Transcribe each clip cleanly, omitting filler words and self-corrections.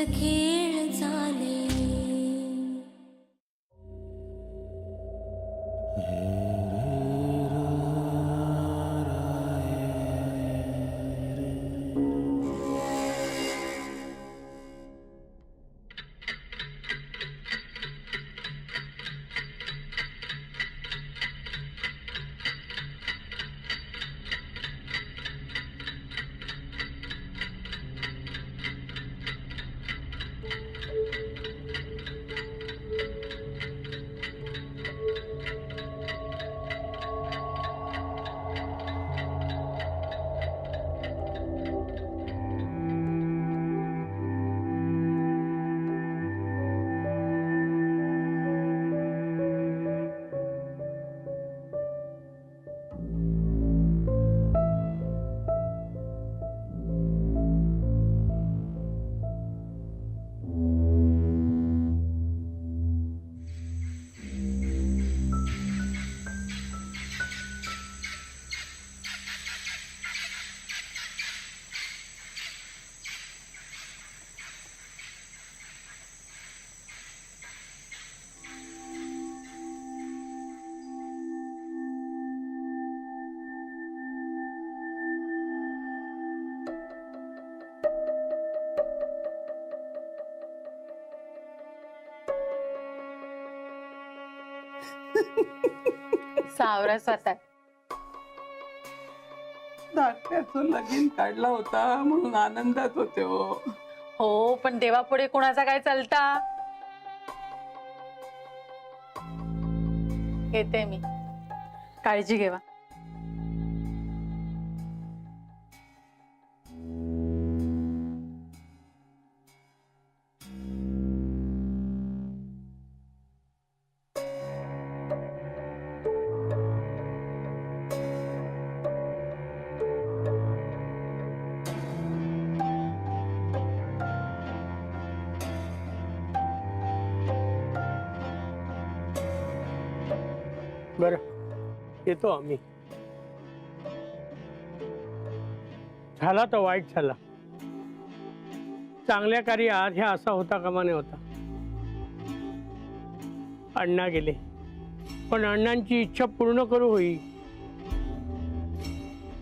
खेळ चाले. सावरा स्वतः धाकट्याचं लगीन काढला होता म्हणून आनंदात होते हो. हो, पण देवापुढे कुणाचा काय चालता. येते मी, काळजी घेवा. बरं, येतो आम्ही. झाला तर वाईट झाला. चांगल्या कार्य आज ह्या असा होता कामा नये होता. अण्णा गेले, पण अण्णांची इच्छा पूर्ण करू होई.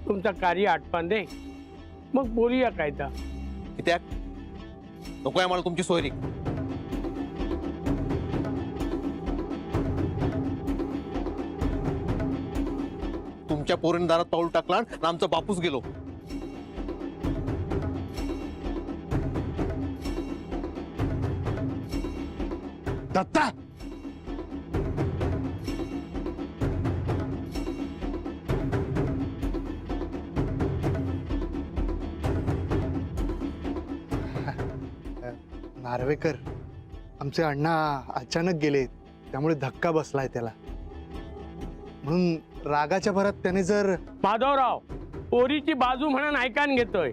तुमचा कार्य आटपान दे, मग बोलूया कायदा. कित्याक नको आहे मला तुमची सोयरी. तुमच्या पोरीने दारात पाऊल टाकला आणि आमचा बापूस गेलो. दत्ता नार्वेकर आमचे अण्णा अचानक गेले, त्यामुळे धक्का बसलाय त्याला. म्हणून रागाच्या भरात त्याने जर माधवराव पोरीची बाजू म्हणून ऐकान घेतोय,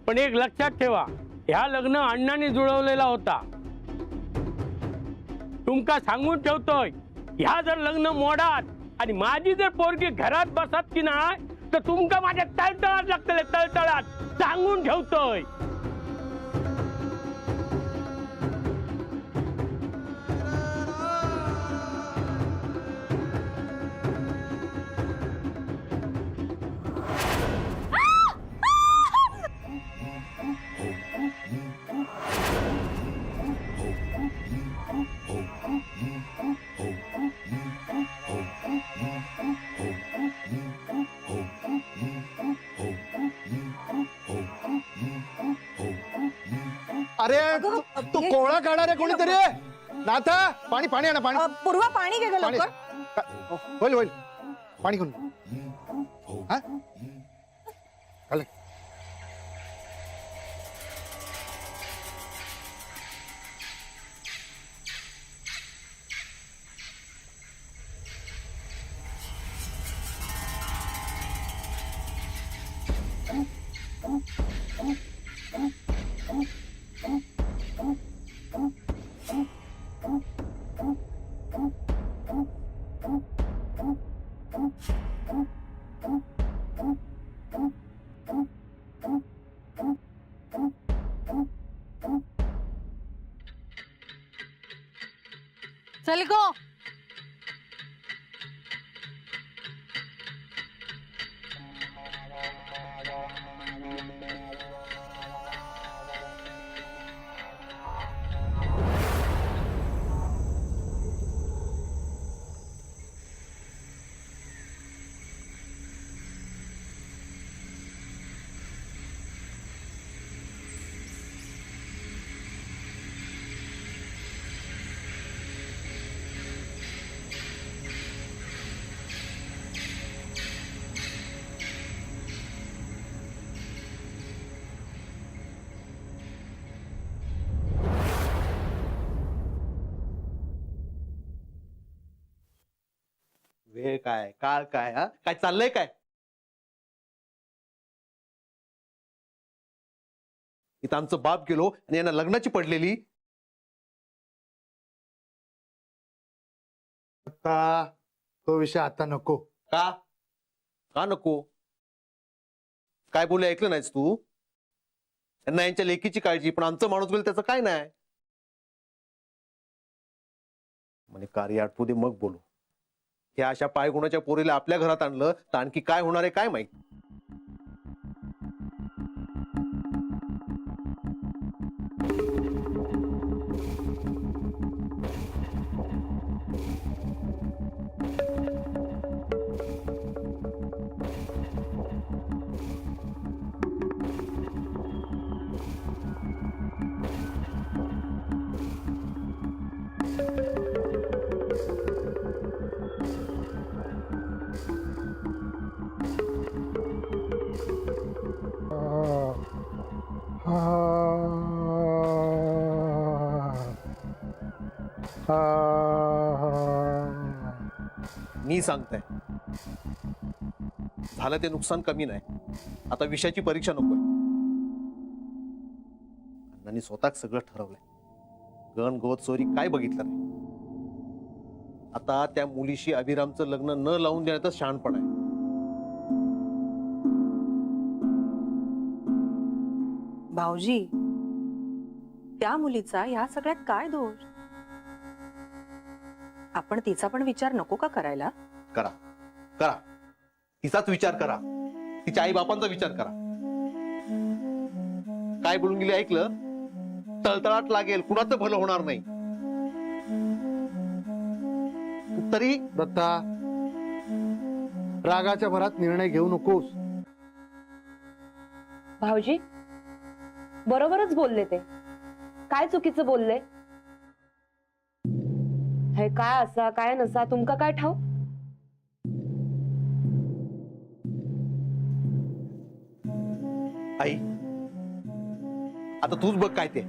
पण एक लक्षात ठेवा, ह्या लग्न अण्णांनी जुळवलेला होता. तुमका सांगून ठेवतोय, ह्या जर लग्न मोडात आणि माझी जर पोरगी घरात बसत की नाही तर तुमका माझ्या तळतळात लागतले. तळतळात सांगून ठेवतोय. अरे तू कोळा काढा रे कोणीतरी. नाथा पाणी पाणी आणा. पाणी पूर्वा पाणी घे पाणी. होईल होईल पाणी घेऊन. हा चालेल. चल गो. वेळ काय, काळ काय, हा काय चाललंय काय? इथं आमचं बाप गेलो आणि यांना लग्नाची पडलेली. आता तो विषय आता नको. का का नको? काय बोलले ऐकलं नाहीस तू? यांना यांच्या लेकीची काळजी, पण आमचं माणूस गेलं त्याचं काय नाही. म्हणे कार्य आटपू दे मग बोलू. ह्या अशा पायगुणाच्या पोरीला आपल्या घरात आणलं तर आणखी काय होणार आहे काय माहित. मी सांगताय झालं ते नुकसान कमी नाही. आता विषयाची परीक्षा नकोय. अण्णांनी स्वतःच सगळं ठरवलंय. गण गोत चोरी काय बघितलं नाही. आता त्या मुलीशी अभिरामचं लग्न न लावून देण्यातच शहाणपण आहे. भाऊजी, त्या मुलीचा या सगळ्यात काय दोष? आपण तिचा पण विचार नको का करायला? करा करा, तिचाच विचार करा. तिच्या आई बापांचा विचार करा. काय बोलून गेले ऐकलं? तळतळाट लागेल, कुणाचं भलं होणार नाही. तरी दत्ता, रागाच्या भरात निर्णय घेऊ नकोस. भाऊजी बरोबरच बोलले ते. काय चुकीचं बोलले? हे काय असा काय नसा तुमका काय ठाऊ? आई आता तूच बघ काय ते.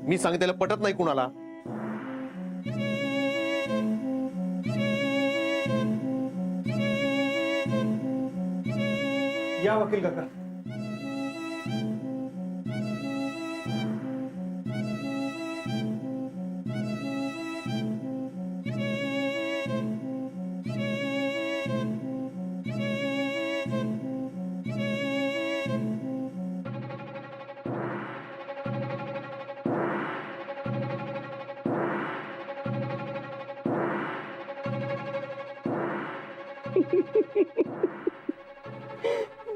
मी सांगितलेलं पटत नाही कुणाला. या वकील काका.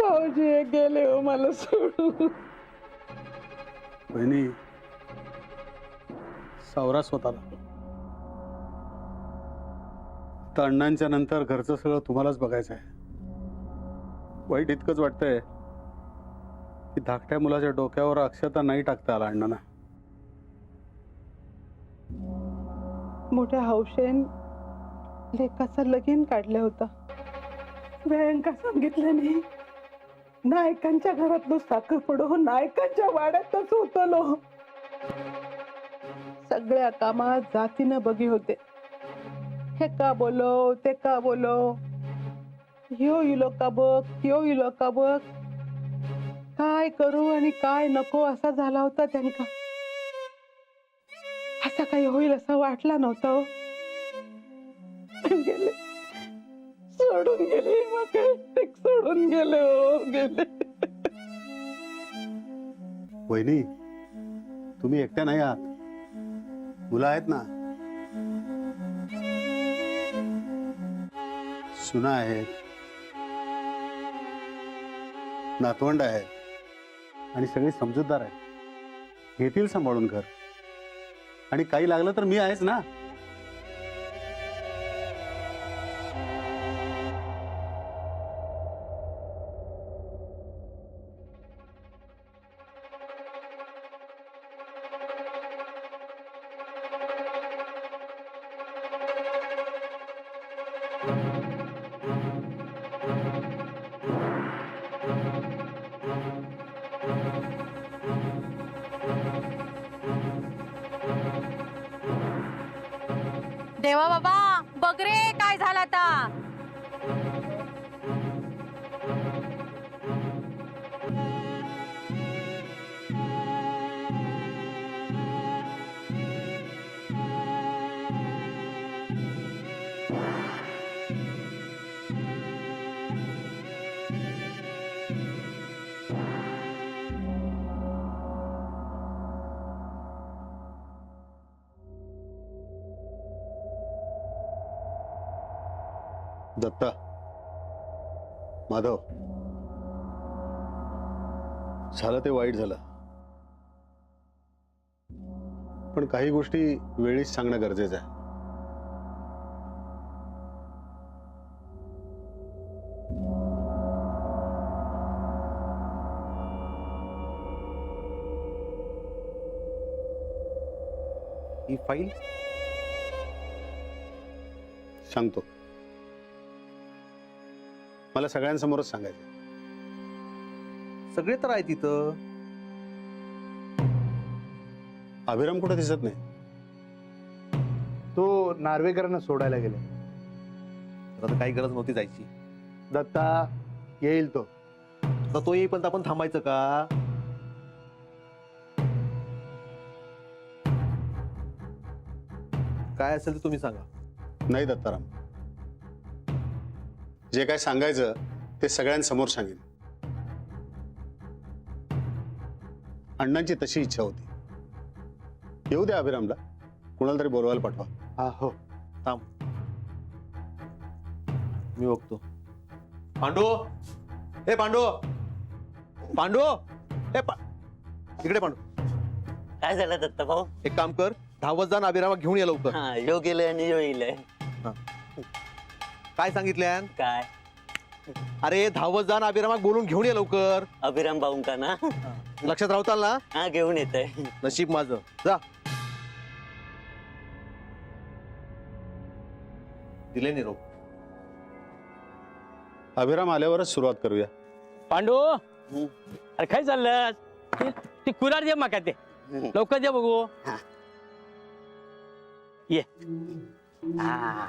भाऊजी गेले हो मला सोडून. बहिणी सावरा स्वतःला. आता अण्णांच्या नंतर घरचं सगळं तुम्हालाच बघायचं आहे. वाईट इतकंच वाटतंय की धाकट्या मुलाच्या डोक्यावर अक्षता नाही टाकता आला अण्णांना. मोठ्या हौशेन लेकाचं लगीन काढलं होतं. वेळंका सांगितलं नाही. नायकांच्या घरातलो साखर पडो नायकांच्या वाड्यातच होतलो. सगळ्या कामात जातीनं बघी होते. हे का बोलो ते का बोलो, ह्यो इलो का बघ त्यो इलो का बघ, काय करू आणि काय नको असा झाला होता त्यांका. असा काही होईल असं वाटला नव्हता हो. गेले सोडून गेले, मग एकटेक सोडून गेले हो गेले. वहिनी तुम्ही एकट्या नाही आहात. मुलं आहेत ना, सुना आहेत, नातवंड आहेत आणि सगळी समजूतदार आहेत, घेतील सांभाळून घर. आणि काही लागलं तर मी आहेच ना. देवा बाबा बघ रे काय झालं आता. दत्ता, माधव, झालं ते वाईट झालं, पण काही गोष्टी वेळीच सांगणं गरजेचं आहे. ही फाईल सांगतो. मला सगळ्यांसमोरच सांगायचं. सगळे तर आहे तिथं. अभिराम कुठे दिसत नाही. तो नार्वेकरांना सोडायला गेला. आता काही गरज नव्हती जायची. दत्ता येईल तो. आता तो येईपर्यंत आपण थांबायचं का? काय असेल ते तुम्ही सांगा. नाही दत्ताराम, जे काय सांगायचं ते सगळ्यांसमोर सांगेन. अण्णांची तशी इच्छा होती. येऊ द्या अभिरामला, कुणाला तरी बोलवायला पाठवा. हा हो. थांब, मी बघतो. पांडू, हे पांडू, पांडू, हे इकडे पांडू. काय झालं दत्ता भाऊ? एक काम कर, धावत जा, अभिरामा घेऊन ये लवकर. हा, यो गेलंय आणि यो येईल. काय सांगितलं? काय? अरे धावत जा, अभिरामा बोलून घेऊन ये लवकर. अभिराम भाऊ का ना? लक्षात राहताल ना? हा, घेऊन येतोय. नशीब माझं. जा. दिले निरोप. अभिराम आल्यावरच सुरुवात करूया. पांडू, अरे काय चाललं? ती कुरार दे माका, ते लवकर दे बघू. ये. हा.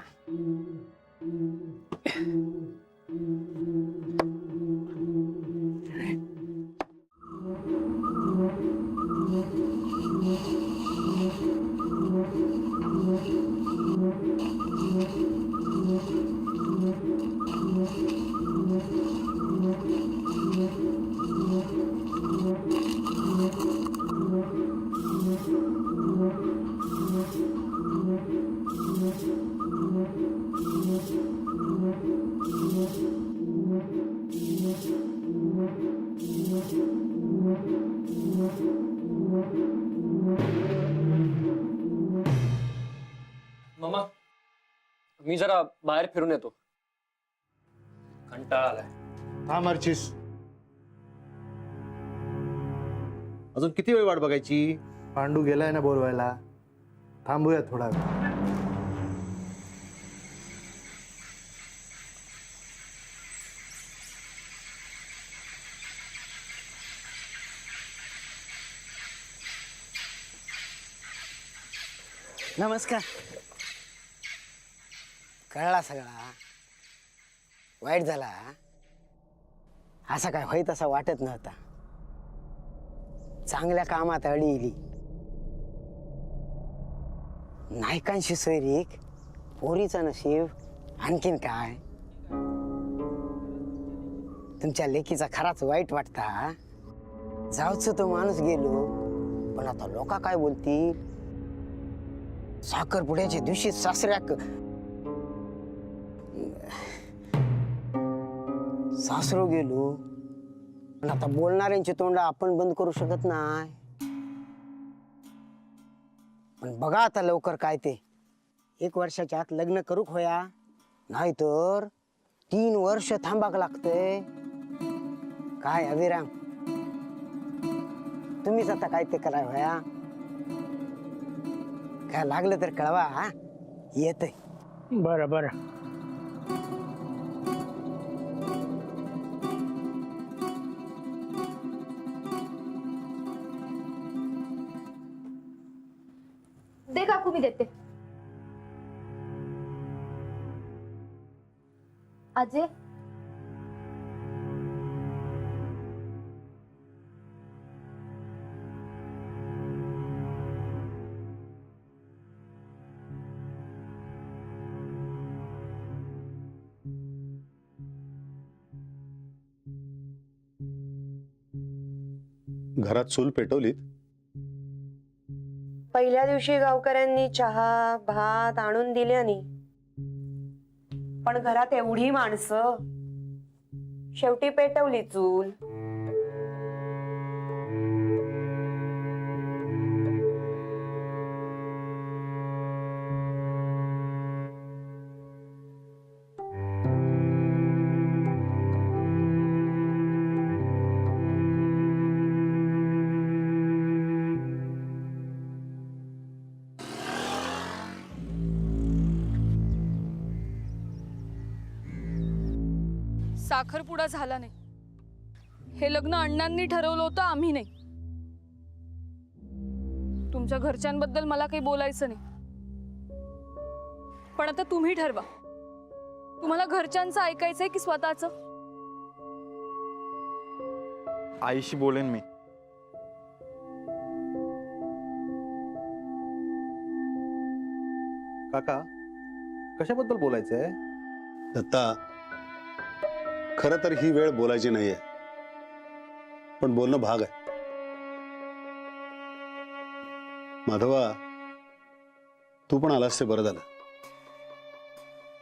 मामा, मी जरा बाहेर फिरून येतो. कंटाळा आलाय. हा मर्चीस. अजून किती वेळ वाट बघायची? पांडू गेलाय ना बोलवायला. थांबूया थोडा वेळ. नमस्कार. कळला सगळा. वाईट झाला. असा काय होईत असं वाटत नव्हता. चांगल्या कामात अडी इली. नायकांशी सोयरीक, पोरीचं नशीब, आणखीन काय. तुमच्या लेकीचा खराच वाईट वाटता. जाऊच तो माणूस गेलो, पण आता लोक काय बोलतील. साखरपुड्याच्या दिवशी सासऱ्याक सासरो गेलो, पण आता बोलणाऱ्यांची तोंड आपण बंद करू शकत नाही. पण बघा आता लवकर काय ते 1 वर्षाच्या आत लग्न करूक होया, नाहीतर 3 वर्ष थांबाक लागतंय. काय अभिराम, तुम्हीच आता काय ते कराय होया. काय लागलं तर कळवा. हा येतंय. बरं बरं. दे काकू, मी देते. अजय, घरात चूल पेटवलीत? पहिल्या दिवशी गावकऱ्यांनी चहा भात आणून दिल्यानी, पण घरात एवढी माणसं, शेवटी पेटवली चूल. साखरपुडा झाला नाही. हे लग्न अण्णांनी ठरवलं होतं, आम्ही नाही. तुमच्या घरच्यांबद्दल मला काही बोलायचं नाही, पण आता तुम्ही ठरवा. तुम्हाला घरच्यांचं ऐकायचंय की स्वतःचं? आईशी बोलेन मी. काका, कशाबद्दल बोलायचंय? दत्ता, खरं तर ही वेळ बोलायची नाहीये, पण बोलणं भाग आहे. माधवा, तू पण आलास ते बरं झालं.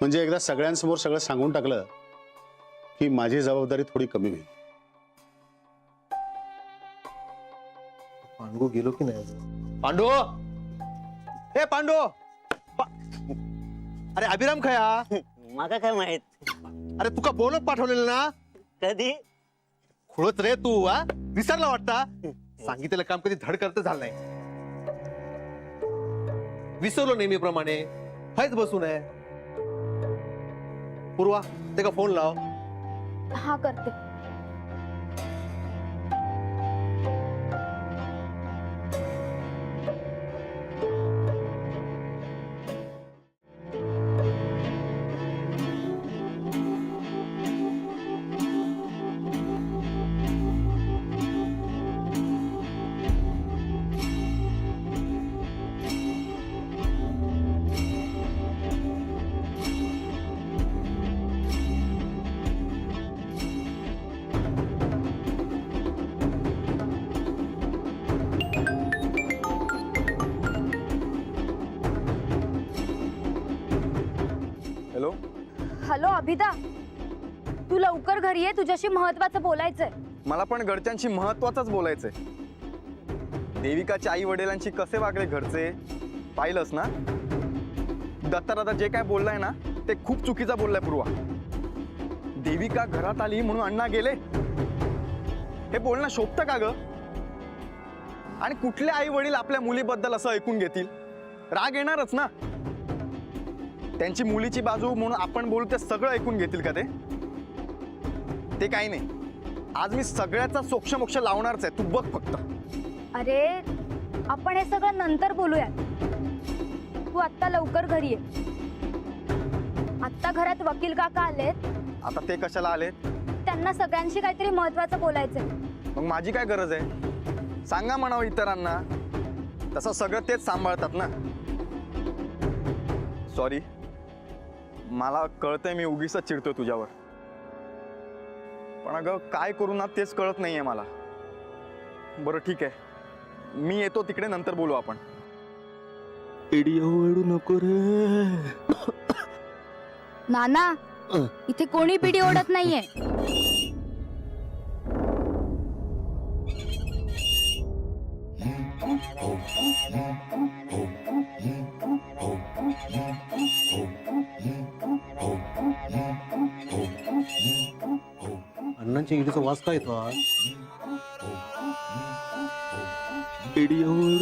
म्हणजे एकदा सगळ्यांसमोर सगळं सांगून टाकलं की माझी जबाबदारी थोडी कमी होईल. पांडू गेलो की नाही? पांडू, हे पांडू, अरे अभिराम खया. मला काय माहित? अरे तुका बोलत पाठवलेलं ना? कधी? खुळत रे तू. हा, विसरला वाटता. सांगितलेलं काम कधी धड करत झालं नाही. विसरलो नेहमीप्रमाणे. हायच बसून आहे. पूर्वा, ते का फोन लाव. हा करते. हॅलो हॅलो अभिदा, तू लवकर घरी ये, तुझ्याशी महत्वाचं बोलायचंय. मला पण घरच्यांशी महत्वाचंच बोलायचंय. देविकाच्या आई वडिलांशी कसे वागले घरचे पाहिलंस ना? दत्तादादा जे काय बोललाय ना ते खूप चुकीचा बोललाय पूर्वा. देविका घरात आली म्हणून अण्णा गेले, हे बोलणं शोभतं का ग? आणि कुठले आई वडील आपल्या मुलीबद्दल असं ऐकून घेतील? राग येणारच ना. त्यांची मुलीची बाजू म्हणून आपण बोलू ते सगळं ऐकून घेतील का ते? ते काही नाही. आज मी सगळ्याचा सोक्षमोक्ष लावणारच आहे, तू बघ फक्त. अरे आपण हे सगळं नंतर बोलूया. तू आत्ता लवकर घरी ये. आत्ता घरात वकील काका आलेत. आता ते कशाला आले? त्यांना सगळ्यांशी काहीतरी महत्वाचं बोलायचंय. मग माझी काय गरज आहे? सांगा म्हणावं इतरांना. तसं सगळं तेच सांभाळतात ना. सॉरी, मला कळतंय मी उगीच चिडतोय तुझ्यावर, पण अगं काय करू ना तेच कळत नाहीये मला. बरं ठीक आहे, मी येतो तिकडे, नंतर बोलू आपण. एवढू नको रे. नाना, इथे कोणी पिढी ओढत नाहीये. अण्णांच्या इडीचा वास काय येतो आज?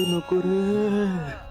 नको रे